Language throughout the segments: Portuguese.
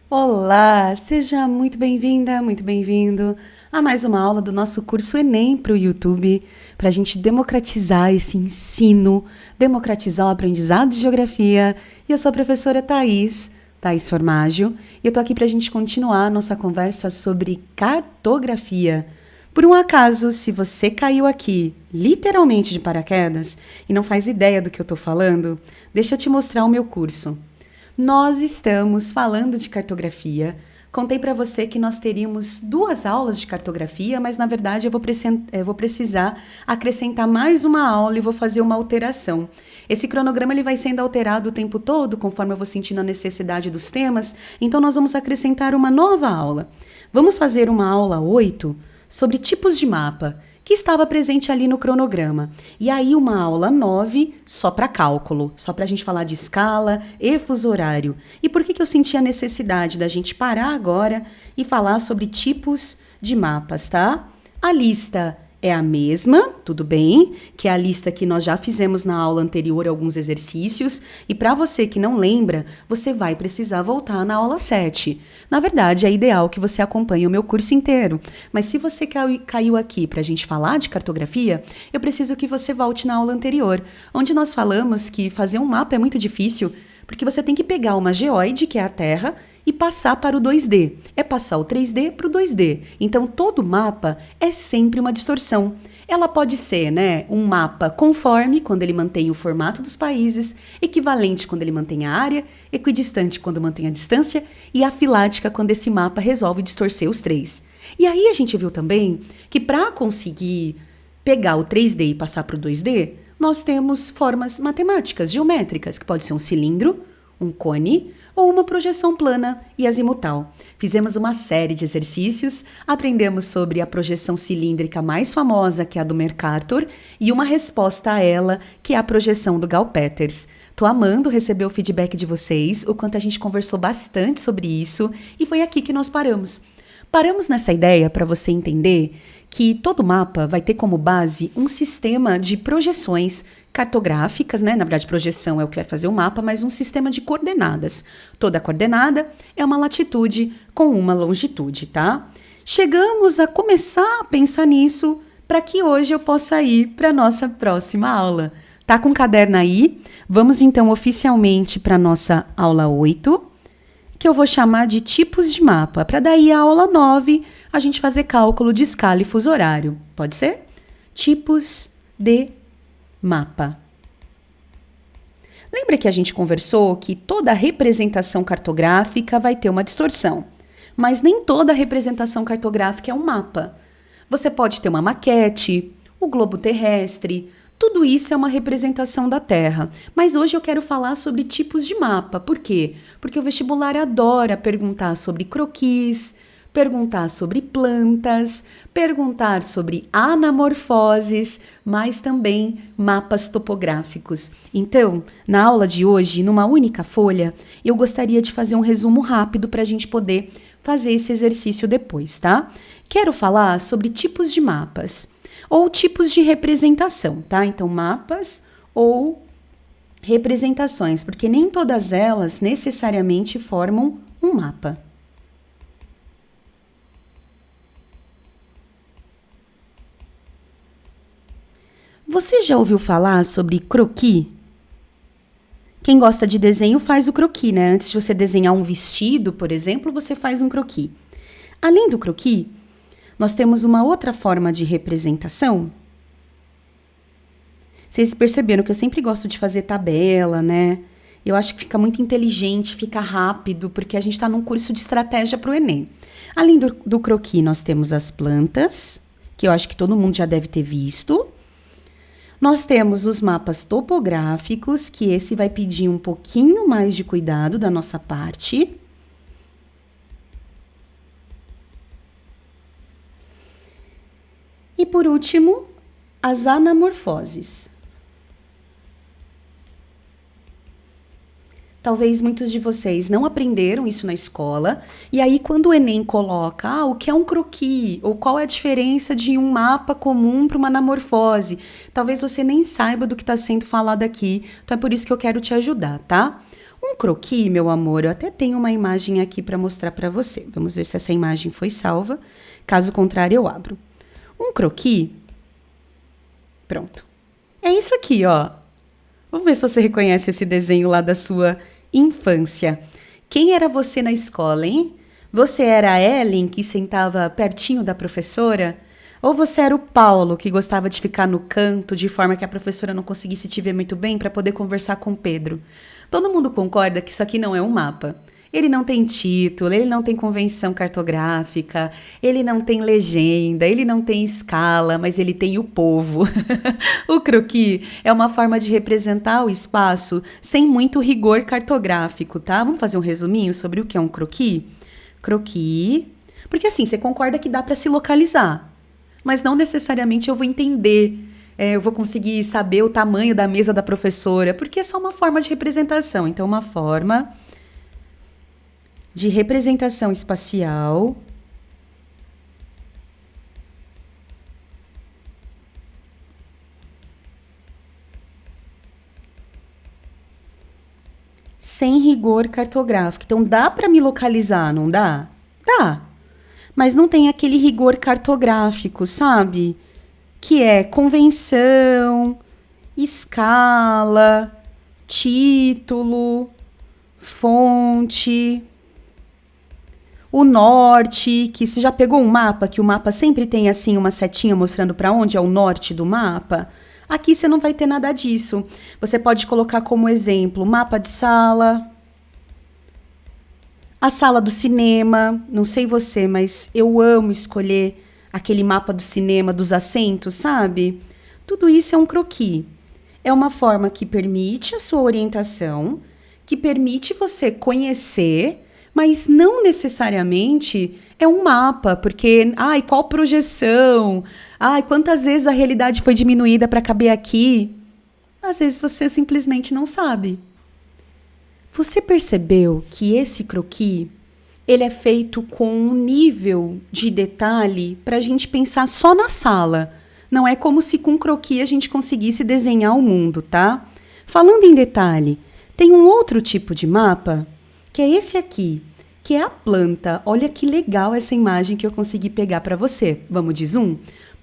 Olá, seja muito bem-vinda, muito bem-vindo a mais uma aula do nosso curso Enem para o YouTube, para a gente democratizar esse ensino, democratizar o aprendizado de geografia. E eu sou a professora Thaís Formaggio, e eu tô aqui para a gente continuar a nossa conversa sobre cartografia. Por um acaso, se você caiu aqui literalmente de paraquedas e não faz ideia do que eu tô falando, deixa eu te mostrar o meu curso. Nós estamos falando de cartografia. Contei para você que nós teríamos 2 aulas de cartografia, mas na verdade eu vou precisar acrescentar mais uma aula e vou fazer uma alteração. Esse cronograma ele vai sendo alterado o tempo todo, conforme eu vou sentindo a necessidade dos temas, então nós vamos acrescentar uma nova aula. Vamos fazer uma aula 8 sobre tipos de mapa, que estava presente ali no cronograma. E aí uma aula 9 só para cálculo, só para a gente falar de escala e fuso horário. E por que eu senti a necessidade da gente parar agora e falar sobre tipos de mapas, tá? A lista é a mesma, tudo bem, que é a lista que nós já fizemos na aula anterior, alguns exercícios, e para você que não lembra, você vai precisar voltar na aula 7. Na verdade, é ideal que você acompanhe o meu curso inteiro, mas se você caiu aqui para a gente falar de cartografia, eu preciso que você volte na aula anterior, onde nós falamos que fazer um mapa é muito difícil, porque você tem que pegar uma geóide, que é a Terra, e passar para o 2D. É passar o 3D para o 2D. Então, todo mapa é sempre uma distorção. Ela pode ser, né, um mapa conforme, quando ele mantém o formato dos países, equivalente quando ele mantém a área, equidistante quando mantém a distância e afilática quando esse mapa resolve distorcer os 3. E aí a gente viu também que para conseguir pegar o 3D e passar para o 2D, nós temos formas matemáticas, geométricas, que pode ser um cilindro, um cone ou uma projeção plana e azimutal. Fizemos uma série de exercícios, aprendemos sobre a projeção cilíndrica mais famosa, que é a do Mercator, e uma resposta a ela, que é a projeção do Gauss-Peters. Tô amando receber o feedback de vocês, o quanto a gente conversou bastante sobre isso, e foi aqui que nós paramos. Paramos nessa ideia para você entender que todo mapa vai ter como base um sistema de projeções cartográficas, né? Na verdade, projeção é o que vai fazer o mapa, mas um sistema de coordenadas. Toda coordenada é uma latitude com uma longitude, tá? Chegamos a começar a pensar nisso para que hoje eu possa ir para a nossa próxima aula. Tá com o caderno aí? Vamos então oficialmente para a nossa aula 8, que eu vou chamar de tipos de mapa, para daí a aula 9 a gente fazer cálculo de escala e fuso horário. Pode ser? Tipos de mapa. Lembra que a gente conversou que toda representação cartográfica vai ter uma distorção, mas nem toda representação cartográfica é um mapa. Você pode ter uma maquete, o globo terrestre, tudo isso é uma representação da Terra. Mas hoje eu quero falar sobre tipos de mapa. Por quê? Porque o vestibular adora perguntar sobre croquis, perguntar sobre plantas, perguntar sobre anamorfoses, mas também mapas topográficos. Então, na aula de hoje, numa única folha, eu gostaria de fazer um resumo rápido para a gente poder fazer esse exercício depois, tá? Quero falar sobre tipos de mapas ou tipos de representação, tá? Então, mapas ou representações, porque nem todas elas necessariamente formam um mapa. Você já ouviu falar sobre croquis? Quem gosta de desenho faz o croquis, né? Antes de você desenhar um vestido, por exemplo, você faz um croquis. Além do croquis, nós temos uma outra forma de representação. Vocês perceberam que eu sempre gosto de fazer tabela, né? Eu acho que fica muito inteligente, fica rápido, porque a gente está num curso de estratégia para o Enem. Além do croquis, nós temos as plantas, que eu acho que todo mundo já deve ter visto. Nós temos os mapas topográficos, que esse vai pedir um pouquinho mais de cuidado da nossa parte. E por último, as anamorfoses. Talvez muitos de vocês não aprenderam isso na escola, e aí quando o Enem coloca, o que é um croquis, ou qual é a diferença de um mapa comum para uma anamorfose, talvez você nem saiba do que está sendo falado aqui, então é por isso que eu quero te ajudar, tá? Um croquis, meu amor, eu até tenho uma imagem aqui para mostrar para você. Vamos ver se essa imagem foi salva, caso contrário eu abro. Um croquis, pronto. É isso aqui, ó. Vamos ver se você reconhece esse desenho lá da sua infância. Quem era você na escola, hein? Você era a Ellen, que sentava pertinho da professora? Ou você era o Paulo, que gostava de ficar no canto, de forma que a professora não conseguisse te ver muito bem para poder conversar com o Pedro? Todo mundo concorda que isso aqui não é um mapa. Ele não tem título, ele não tem convenção cartográfica, ele não tem legenda, ele não tem escala, mas ele tem o povo. O croquis é uma forma de representar o espaço sem muito rigor cartográfico, tá? Vamos fazer um resuminho sobre o que é um croquis? Croquis, porque assim, você concorda que dá para se localizar, mas não necessariamente eu vou entender. Eu vou conseguir saber o tamanho da mesa da professora, porque é só uma forma de representação. Então, uma forma de representação espacial sem rigor cartográfico. Então, dá para me localizar, não dá? Dá. Mas não tem aquele rigor cartográfico, sabe? Que é convenção, escala, título, fonte. O norte, que você já pegou um mapa, que o mapa sempre tem assim uma setinha mostrando para onde é o norte do mapa? Aqui você não vai ter nada disso. Você pode colocar como exemplo mapa de sala, a sala do cinema. Não sei você, mas eu amo escolher aquele mapa do cinema, dos assentos, sabe? Tudo isso é um croquis. É uma forma que permite a sua orientação, que permite você conhecer, mas não necessariamente é um mapa, porque, qual projeção? Quantas vezes a realidade foi diminuída para caber aqui? Às vezes você simplesmente não sabe. Você percebeu que esse croquis, ele é feito com um nível de detalhe para a gente pensar só na sala. Não é como se com croquis a gente conseguisse desenhar o mundo, tá? Falando em detalhe, tem um outro tipo de mapa, que é esse aqui, que é a planta. Olha que legal essa imagem que eu consegui pegar para você. Vamos de zoom?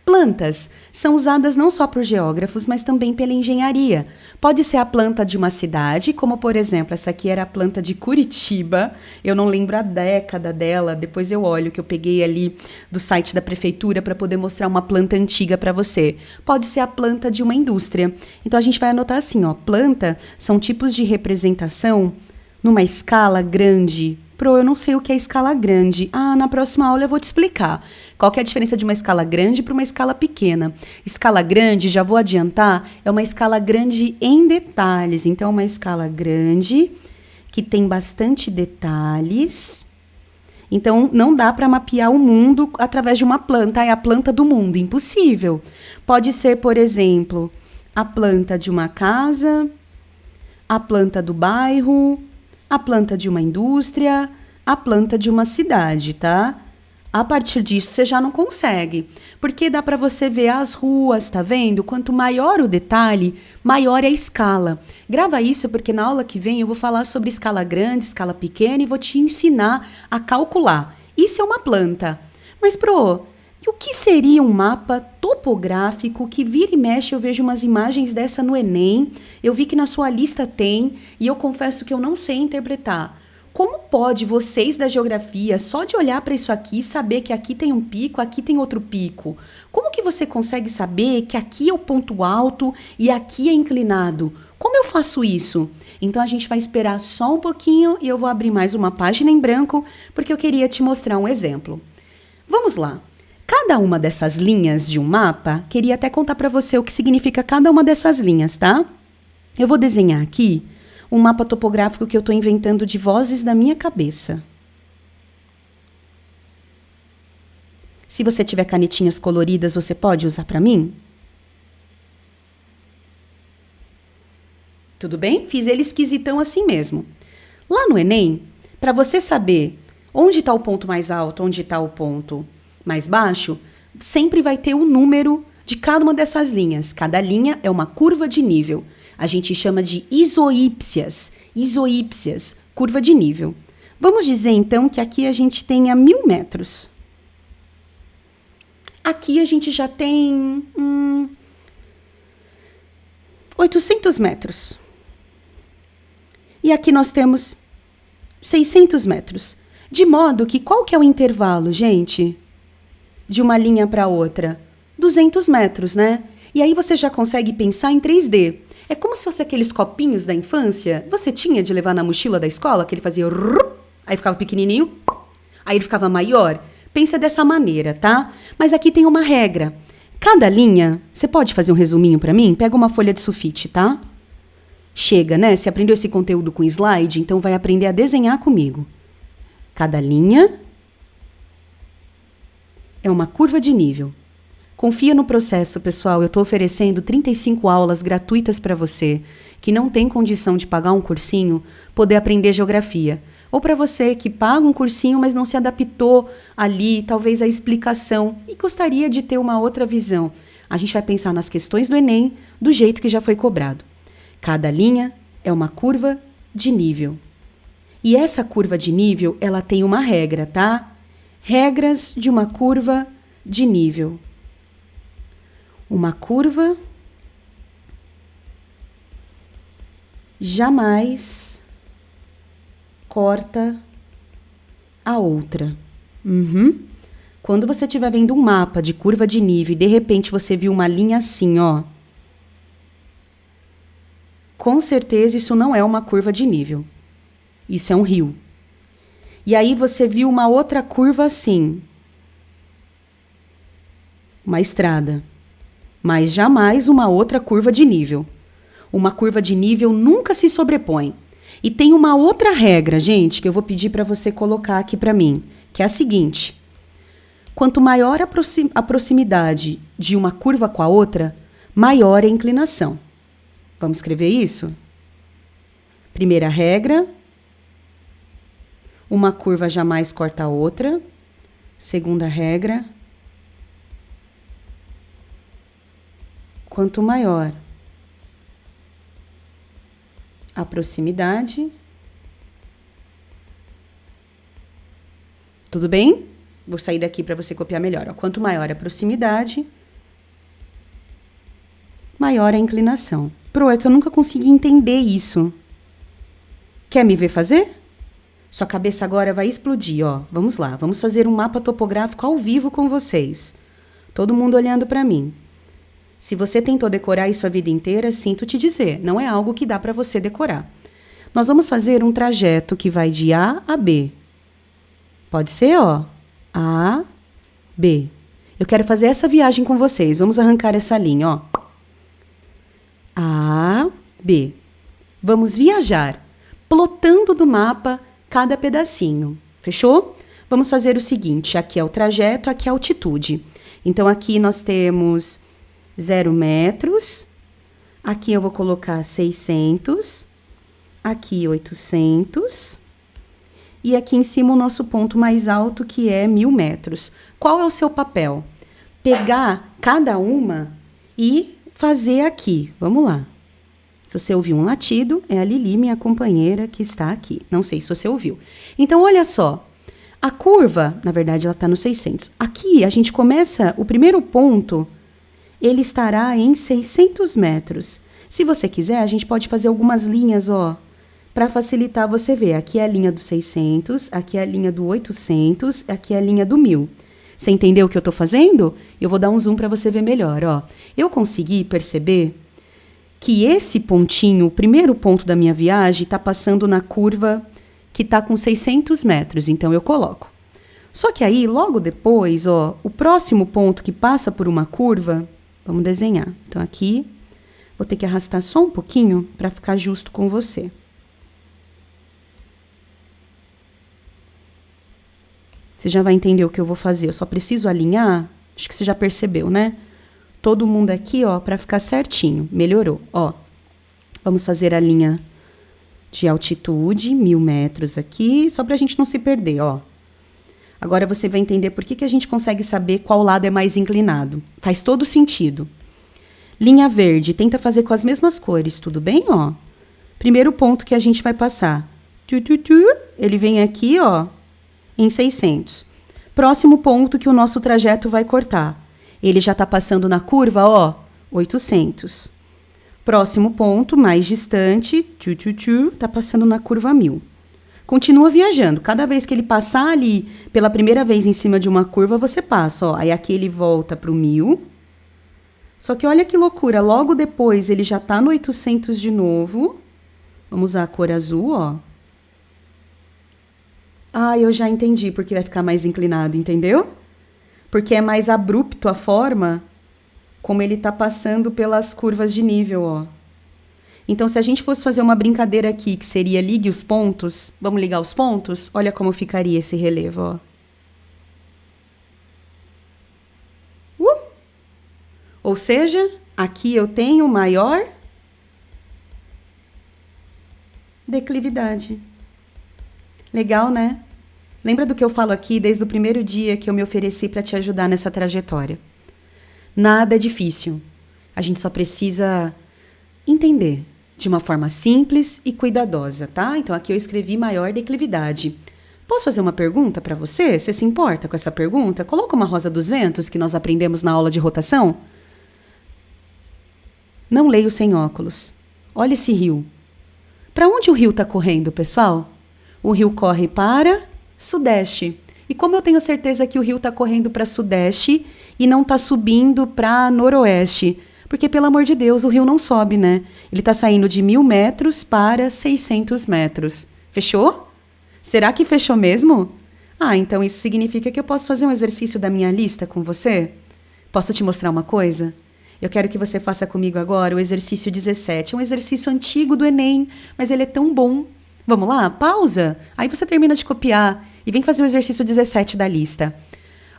Plantas são usadas não só por geógrafos, mas também pela engenharia. Pode ser a planta de uma cidade, como por exemplo, essa aqui era a planta de Curitiba. Eu não lembro a década dela, depois eu olho que eu peguei ali do site da prefeitura para poder mostrar uma planta antiga para você. Pode ser a planta de uma indústria. Então a gente vai anotar assim, ó, planta são tipos de representação numa escala grande. Eu não sei o que é escala grande. Na próxima aula eu vou te explicar. Qual que é a diferença de uma escala grande para uma escala pequena? Escala grande, já vou adiantar, é uma escala grande em detalhes. Então, é uma escala grande que tem bastante detalhes. Então, não dá para mapear o mundo através de uma planta. É a planta do mundo, impossível. Pode ser, por exemplo, a planta de uma casa, a planta do bairro, a planta de uma indústria, a planta de uma cidade, tá? A partir disso, você já não consegue, porque dá para você ver as ruas, tá vendo? Quanto maior o detalhe, maior é a escala. Grava isso, porque na aula que vem eu vou falar sobre escala grande, escala pequena e vou te ensinar a calcular. Isso é uma planta. Mas, e o que seria um mapa topográfico que vira e mexe? Eu vejo umas imagens dessa no Enem, eu vi que na sua lista tem, e eu confesso que eu não sei interpretar. Como pode vocês da geografia, só de olhar para isso aqui, saber que aqui tem um pico, aqui tem outro pico? Como que você consegue saber que aqui é o ponto alto e aqui é inclinado? Como eu faço isso? Então a gente vai esperar só um pouquinho e eu vou abrir mais uma página em branco, porque eu queria te mostrar um exemplo. Vamos lá. Cada uma dessas linhas de um mapa, queria até contar para você o que significa cada uma dessas linhas, tá? Eu vou desenhar aqui um mapa topográfico que eu estou inventando de vozes da minha cabeça. Se você tiver canetinhas coloridas, você pode usar para mim? Tudo bem? Fiz ele esquisitão assim mesmo. Lá no Enem, para você saber onde está o ponto mais alto, onde está o ponto mais baixo, sempre vai ter o número de cada uma dessas linhas. Cada linha é uma curva de nível. A gente chama de isoípsias. Isoípsias, curva de nível. Vamos dizer, então, que aqui a gente tenha 1.000 metros. Aqui a gente já tem 800 metros. E aqui nós temos 600 metros. De modo que qual que é o intervalo, gente? De uma linha para outra? 200 metros, né? E aí você já consegue pensar em 3D. É como se fosse aqueles copinhos da infância. Você tinha de levar na mochila da escola, que ele fazia... Aí ficava pequenininho, aí ele ficava maior. Pensa dessa maneira, tá? Mas aqui tem uma regra. Cada linha... Você pode fazer um resuminho para mim? Pega uma folha de sulfite, tá? Chega, né? Você aprendeu esse conteúdo com slide, então vai aprender a desenhar comigo. Cada linha é uma curva de nível. Confia no processo, pessoal. Eu estou oferecendo 35 aulas gratuitas para você que não tem condição de pagar um cursinho, poder aprender geografia. Ou para você que paga um cursinho, mas não se adaptou ali, talvez, à explicação e gostaria de ter uma outra visão. A gente vai pensar nas questões do Enem do jeito que já foi cobrado. Cada linha é uma curva de nível. E essa curva de nível, ela tem uma regra, tá? Regras de uma curva de nível. Uma curva jamais corta a outra. Quando você estiver vendo um mapa de curva de nível e de repente você viu uma linha assim, ó, com certeza isso não é uma curva de nível. Isso é um rio. E aí você viu uma outra curva assim, uma estrada, mas jamais uma outra curva de nível. Uma curva de nível nunca se sobrepõe. E tem uma outra regra, gente, que eu vou pedir para você colocar aqui para mim, que é a seguinte: quanto maior a proximidade de uma curva com a outra, maior é a inclinação. Vamos escrever isso? Primeira regra: uma curva jamais corta a outra. Segunda regra: quanto maior a proximidade. Tudo bem? Vou sair daqui para você copiar melhor. Ó. Quanto maior a proximidade, maior a inclinação. Pro, é que eu nunca consegui entender isso. Quer me ver fazer? Sua cabeça agora vai explodir, ó. Vamos lá, vamos fazer um mapa topográfico ao vivo com vocês. Todo mundo olhando para mim. Se você tentou decorar isso a vida inteira, sinto te dizer, não é algo que dá para você decorar. Nós vamos fazer um trajeto que vai de A a B. Pode ser, ó. A, B. Eu quero fazer essa viagem com vocês. Vamos arrancar essa linha, ó. A, B. Vamos viajar, plotando do mapa cada pedacinho. Fechou? Vamos fazer o seguinte, aqui é o trajeto, aqui é a altitude. Então, aqui nós temos 0 metros, aqui eu vou colocar 600, aqui 800, e aqui em cima o nosso ponto mais alto, que é 1.000 metros. Qual é o seu papel? Pegar cada uma e fazer aqui. Vamos lá. Se você ouviu um latido, é a Lili, minha companheira, que está aqui. Não sei se você ouviu. Então, olha só. A curva, na verdade, ela está no 600. Aqui, a gente começa, o primeiro ponto, ele estará em 600 metros. Se você quiser, a gente pode fazer algumas linhas, ó, para facilitar você ver. Aqui é a linha do 600, aqui é a linha do 800, aqui é a linha do 1.000. Você entendeu o que eu estou fazendo? Eu vou dar um zoom para você ver melhor, ó. Eu consegui perceber que esse pontinho, o primeiro ponto da minha viagem, está passando na curva que está com 600 metros, então eu coloco. Só que aí, logo depois, ó, o próximo ponto que passa por uma curva, vamos desenhar. Então, aqui, vou ter que arrastar só um pouquinho para ficar justo com você. Você já vai entender o que eu vou fazer. Eu só preciso alinhar, acho que você já percebeu, né? Todo mundo aqui, ó, para ficar certinho. Melhorou, ó. Vamos fazer a linha de altitude, 1.000 metros aqui, só para a gente não se perder, ó. Agora você vai entender por que a gente consegue saber qual lado é mais inclinado. Faz todo sentido. Linha verde, tenta fazer com as mesmas cores, tudo bem, ó? Primeiro ponto que a gente vai passar. Ele vem aqui, ó, em 600. Próximo ponto que o nosso trajeto vai cortar. Ele já está passando na curva, ó, 800. Próximo ponto, mais distante, tá passando na curva 1.000. Continua viajando. Cada vez que ele passar ali, pela primeira vez em cima de uma curva, você passa, ó. Aí aqui ele volta para o 1.000. Só que olha que loucura, logo depois ele já tá no 800 de novo. Vamos usar a cor azul, ó. Ah, eu já entendi porque vai ficar mais inclinado, entendeu? Porque é mais abrupto a forma como ele tá passando pelas curvas de nível, ó. Então, se a gente fosse fazer uma brincadeira aqui, que seria ligue os pontos, vamos ligar os pontos? Olha como ficaria esse relevo, ó. Ou seja, aqui eu tenho maior declividade. Legal, né? Lembra do que eu falo aqui desde o primeiro dia que eu me ofereci para te ajudar nessa trajetória? Nada é difícil. A gente só precisa entender de uma forma simples e cuidadosa, tá? Então aqui eu escrevi maior declividade. Posso fazer uma pergunta para você? Você se importa com essa pergunta? Coloca uma rosa dos ventos que nós aprendemos na aula de rotação. Não leio sem óculos. Olha esse rio. Para onde o rio está correndo, pessoal? O rio corre para sudeste. E como eu tenho certeza que o rio está correndo para sudeste e não está subindo para noroeste? Porque, pelo amor de Deus, o rio não sobe, né? Ele está saindo de 1.000 metros para 600 metros. Fechou? Será que fechou mesmo? Ah, então isso significa que eu posso fazer um exercício da minha lista com você? Posso te mostrar uma coisa? Eu quero que você faça comigo agora o exercício 17. É um exercício antigo do Enem, mas ele é tão bom. Vamos lá? Pausa. Aí você termina de copiar e vem fazer o exercício 17 da lista.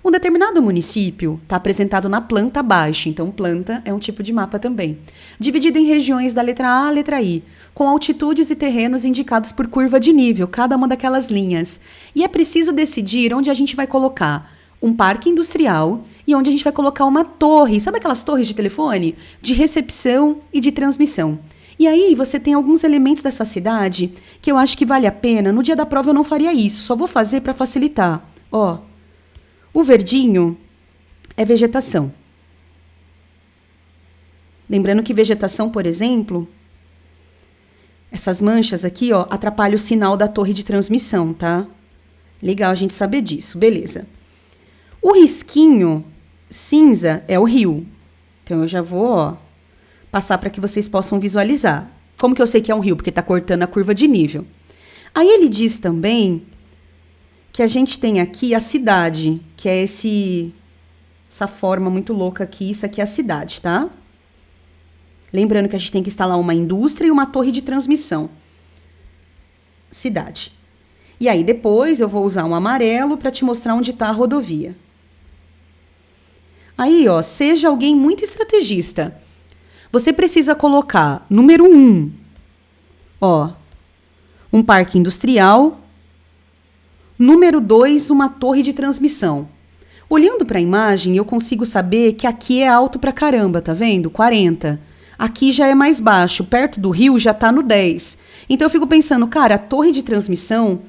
Um determinado município está apresentado na planta abaixo, então planta é um tipo de mapa também, dividido em regiões da letra A à letra I, com altitudes e terrenos indicados por curva de nível, cada uma daquelas linhas. E é preciso decidir onde a gente vai colocar um parque industrial e onde a gente vai colocar uma torre, sabe aquelas torres de telefone? De recepção e de transmissão. E aí você tem alguns elementos dessa cidade que eu acho que vale a pena. No dia da prova eu não faria isso, só vou fazer para facilitar. Ó, o verdinho é vegetação. Lembrando que vegetação, por exemplo, essas manchas aqui, ó, atrapalham o sinal da torre de transmissão, tá? Legal a gente saber disso, beleza. O risquinho cinza é o rio. Então eu já vou, ó, passar para que vocês possam visualizar. Como que eu sei que é um rio? Porque está cortando a curva de nível. Aí ele diz também que a gente tem aqui a cidade, que é essa forma muito louca aqui. Isso aqui é a cidade, tá? Lembrando que a gente tem que instalar uma indústria e uma torre de transmissão. Cidade. E aí depois eu vou usar um amarelo para te mostrar onde está a rodovia. Aí, ó, seja alguém muito estrategista. Você precisa colocar, número 1, ó, um parque industrial. Número 2, uma torre de transmissão. Olhando para a imagem, eu consigo saber que aqui é alto pra caramba, tá vendo? 40. Aqui já é mais baixo, perto do rio já tá no 10. Então eu fico pensando, cara, a torre de transmissão,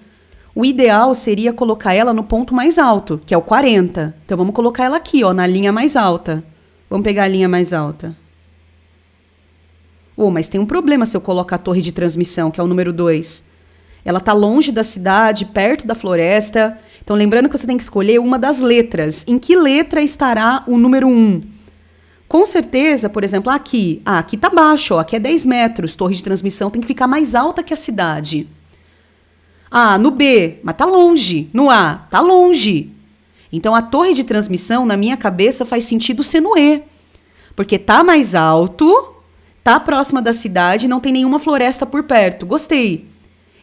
o ideal seria colocar ela no ponto mais alto, que é o 40. Então vamos colocar ela aqui, ó, na linha mais alta. Vamos pegar a linha mais alta. Oh, mas tem um problema se eu colocar a torre de transmissão, que é o número 2. Ela está longe da cidade, perto da floresta. Então, lembrando que você tem que escolher uma das letras. Em que letra estará o número 1? Com certeza, por exemplo, aqui. Ah, aqui está baixo, ó, aqui é 10 metros. Torre de transmissão tem que ficar mais alta que a cidade. Ah, no B, mas está longe. No A, está longe. Então, a torre de transmissão, na minha cabeça, faz sentido ser no E. Porque está mais alto, está próxima da cidade, não tem nenhuma floresta por perto. Gostei.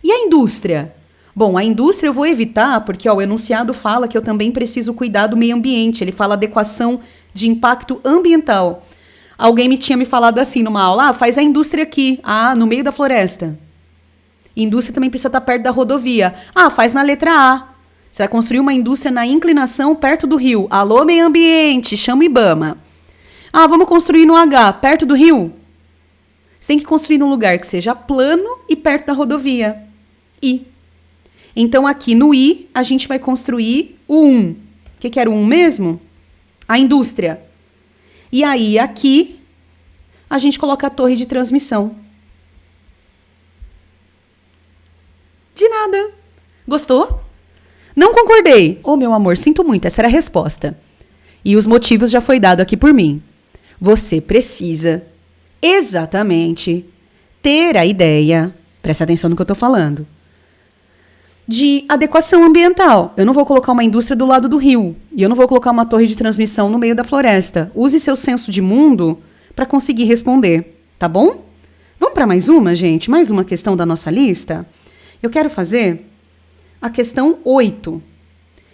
E a indústria? Bom, a indústria eu vou evitar porque ó, o enunciado fala que eu também preciso cuidar do meio ambiente. Ele fala adequação de impacto ambiental. Alguém tinha me falado assim numa aula, faz a indústria aqui, no meio da floresta. Indústria também precisa estar perto da rodovia. Ah, faz na letra A. Você vai construir uma indústria na inclinação perto do rio. Alô, meio ambiente, chama o IBAMA. Ah, vamos construir no H, perto do rio? Você tem que construir num lugar que seja plano e perto da rodovia. I. Então, aqui no I, a gente vai construir o 1. O que era o 1 mesmo? A indústria. E aí, aqui, a gente coloca a torre de transmissão. De nada. Gostou? Não concordei. Oh, meu amor, sinto muito, essa era a resposta. E os motivos já foi dado aqui por mim. Você precisa, exatamente, ter a ideia, presta atenção no que eu estou falando, de adequação ambiental. Eu não vou colocar uma indústria do lado do rio. E eu não vou colocar uma torre de transmissão no meio da floresta. Use seu senso de mundo para conseguir responder, tá bom? Vamos para mais uma, gente? Mais uma questão da nossa lista? Eu quero fazer a questão 8,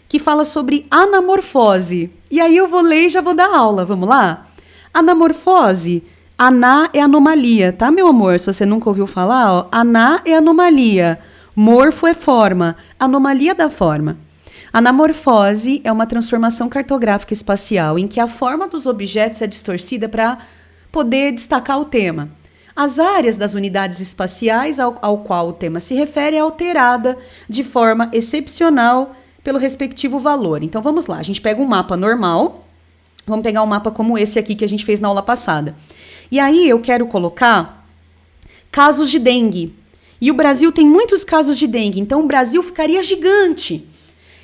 que fala sobre anamorfose. E aí eu vou ler e já vou dar aula. Vamos lá? Anamorfose, aná é anomalia, tá, meu amor? Se você nunca ouviu falar, ó, aná é anomalia, morfo é forma, anomalia da forma. Anamorfose é uma transformação cartográfica espacial em que a forma dos objetos é distorcida para poder destacar o tema. As áreas das unidades espaciais ao qual o tema se refere é alterada de forma excepcional pelo respectivo valor. Então vamos lá, a gente pega um mapa normal, vamos pegar um mapa como esse aqui que a gente fez na aula passada. E aí eu quero colocar casos de dengue. E o Brasil tem muitos casos de dengue, então o Brasil ficaria gigante,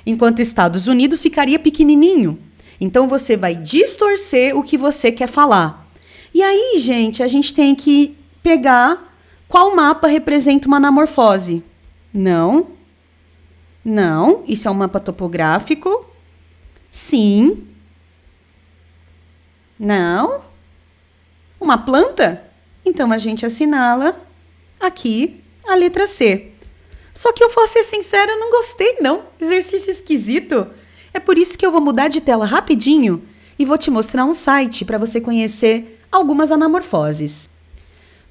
enquanto Estados Unidos ficaria pequenininho. Então você vai distorcer o que você quer falar. E aí, gente, a gente tem que pegar qual mapa representa uma anamorfose. Não, isso é um mapa topográfico. Sim. Não. Uma planta? Então a gente assinala aqui a letra C. Só que eu vou ser sincera, eu não gostei não. Exercício esquisito. É por isso que eu vou mudar de tela rapidinho e vou te mostrar um site para você conhecer algumas anamorfoses.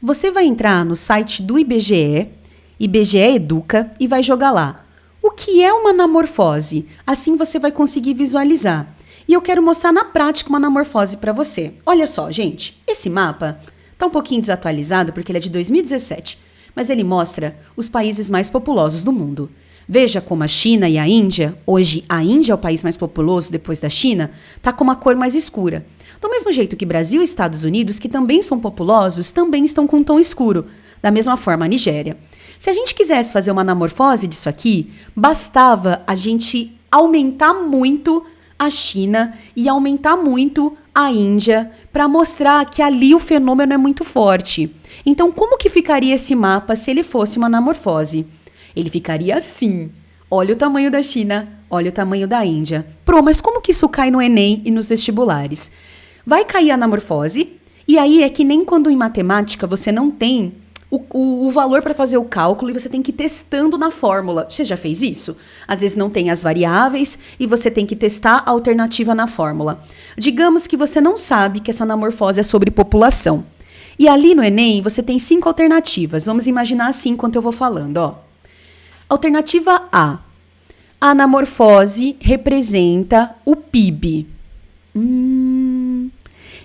Você vai entrar no site do IBGE, IBGE Educa, e vai jogar lá. O que é uma anamorfose? Assim você vai conseguir visualizar. E eu quero mostrar na prática uma anamorfose para você. Olha só, gente, esse mapa está um pouquinho desatualizado porque ele é de 2017, mas ele mostra os países mais populosos do mundo. Veja como a China e a Índia, hoje a Índia é o país mais populoso depois da China, está com uma cor mais escura. Do mesmo jeito que Brasil e Estados Unidos, que também são populosos, também estão com um tom escuro. Da mesma forma a Nigéria. Se a gente quisesse fazer uma anamorfose disso aqui, bastava a gente aumentar muito a China e aumentar muito a Índia para mostrar que ali o fenômeno é muito forte. Então, como que ficaria esse mapa se ele fosse uma anamorfose? Ele ficaria assim. Olha o tamanho da China, olha o tamanho da Índia. Mas como que isso cai no Enem e nos vestibulares? Vai cair a anamorfose, e aí é que nem quando em matemática você não tem o valor para fazer o cálculo e você tem que ir testando na fórmula. Você já fez isso? Às vezes não tem as variáveis e você tem que testar a alternativa na fórmula. Digamos que você não sabe que essa anamorfose é sobre população. E ali no Enem você tem 5 alternativas. Vamos imaginar assim enquanto eu vou falando, ó. Alternativa A. A anamorfose representa o PIB.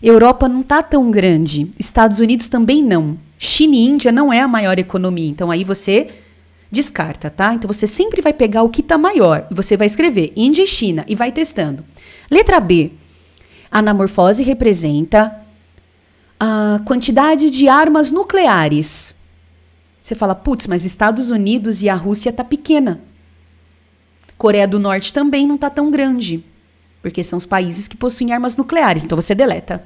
Europa não tá tão grande. Estados Unidos também não. China e Índia não é a maior economia. Então aí você descarta, tá? Então você sempre vai pegar o que tá maior. E você vai escrever Índia e China e vai testando. Letra B. A anamorfose representa a quantidade de armas nucleares. Você fala, putz, mas Estados Unidos e a Rússia tá pequena. Coreia do Norte também não tá tão grande. Porque são os países que possuem armas nucleares. Então você deleta.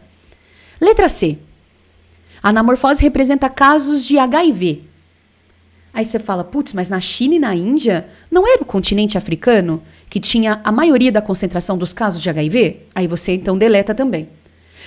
Letra C. A anamorfose representa casos de HIV. Aí você fala, putz, mas na China e na Índia não era o continente africano que tinha a maioria da concentração dos casos de HIV? Aí você então deleta também.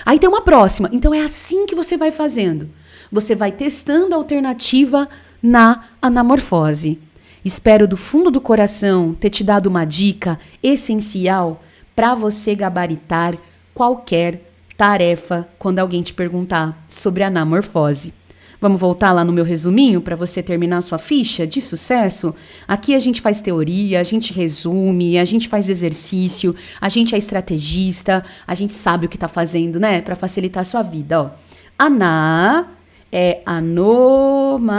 Aí tem uma próxima. Então é assim que você vai fazendo. Você vai testando a alternativa na anamorfose. Espero do fundo do coração ter te dado uma dica essencial para você gabaritar qualquer tarefa quando alguém te perguntar sobre anamorfose. Vamos voltar lá no meu resuminho para você terminar a sua ficha de sucesso? Aqui a gente faz teoria, a gente resume, a gente faz exercício, a gente é estrategista, a gente sabe o que está fazendo, né? Para facilitar a sua vida, ó. Aná é anomalia.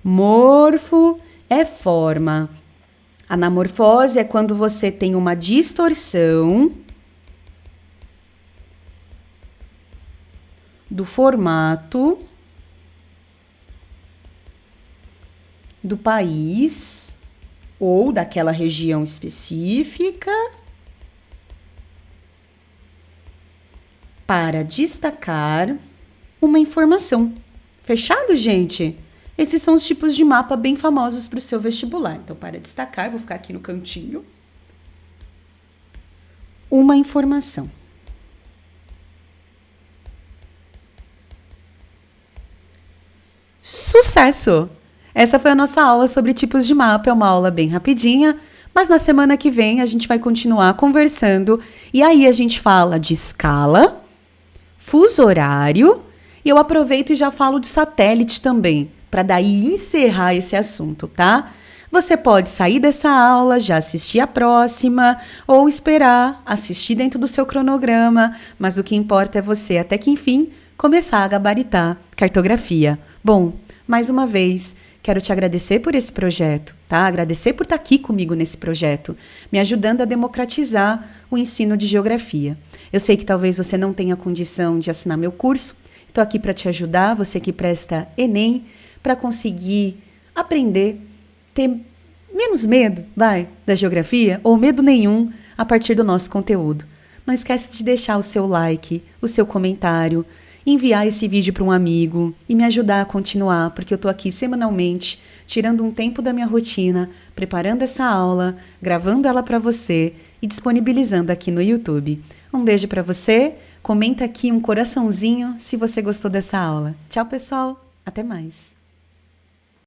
Morfo é forma. Anamorfose é quando você tem uma distorção do formato do país ou daquela região específica para destacar uma informação. Fechado, gente? Esses são os tipos de mapa bem famosos para o seu vestibular. Então, para destacar, vou ficar aqui no cantinho. Uma informação. Sucesso! Essa foi a nossa aula sobre tipos de mapa. É uma aula bem rapidinha, mas na semana que vem a gente vai continuar conversando. E aí a gente fala de escala, fuso horário, e eu aproveito e já falo de satélite também, para daí encerrar esse assunto, tá? Você pode sair dessa aula, já assistir a próxima, ou esperar, assistir dentro do seu cronograma, mas o que importa é você, até que enfim, começar a gabaritar cartografia. Bom, mais uma vez, quero te agradecer por esse projeto, tá? Agradecer por estar aqui comigo nesse projeto, me ajudando a democratizar o ensino de geografia. Eu sei que talvez você não tenha condição de assinar meu curso, estou aqui para te ajudar, você que presta Enem, para conseguir aprender, ter menos medo, da geografia, ou medo nenhum a partir do nosso conteúdo. Não esquece de deixar o seu like, o seu comentário, enviar esse vídeo para um amigo e me ajudar a continuar, porque eu estou aqui semanalmente, tirando um tempo da minha rotina, preparando essa aula, gravando ela para você e disponibilizando aqui no YouTube. Um beijo para você, comenta aqui um coraçãozinho se você gostou dessa aula. Tchau, pessoal, até mais!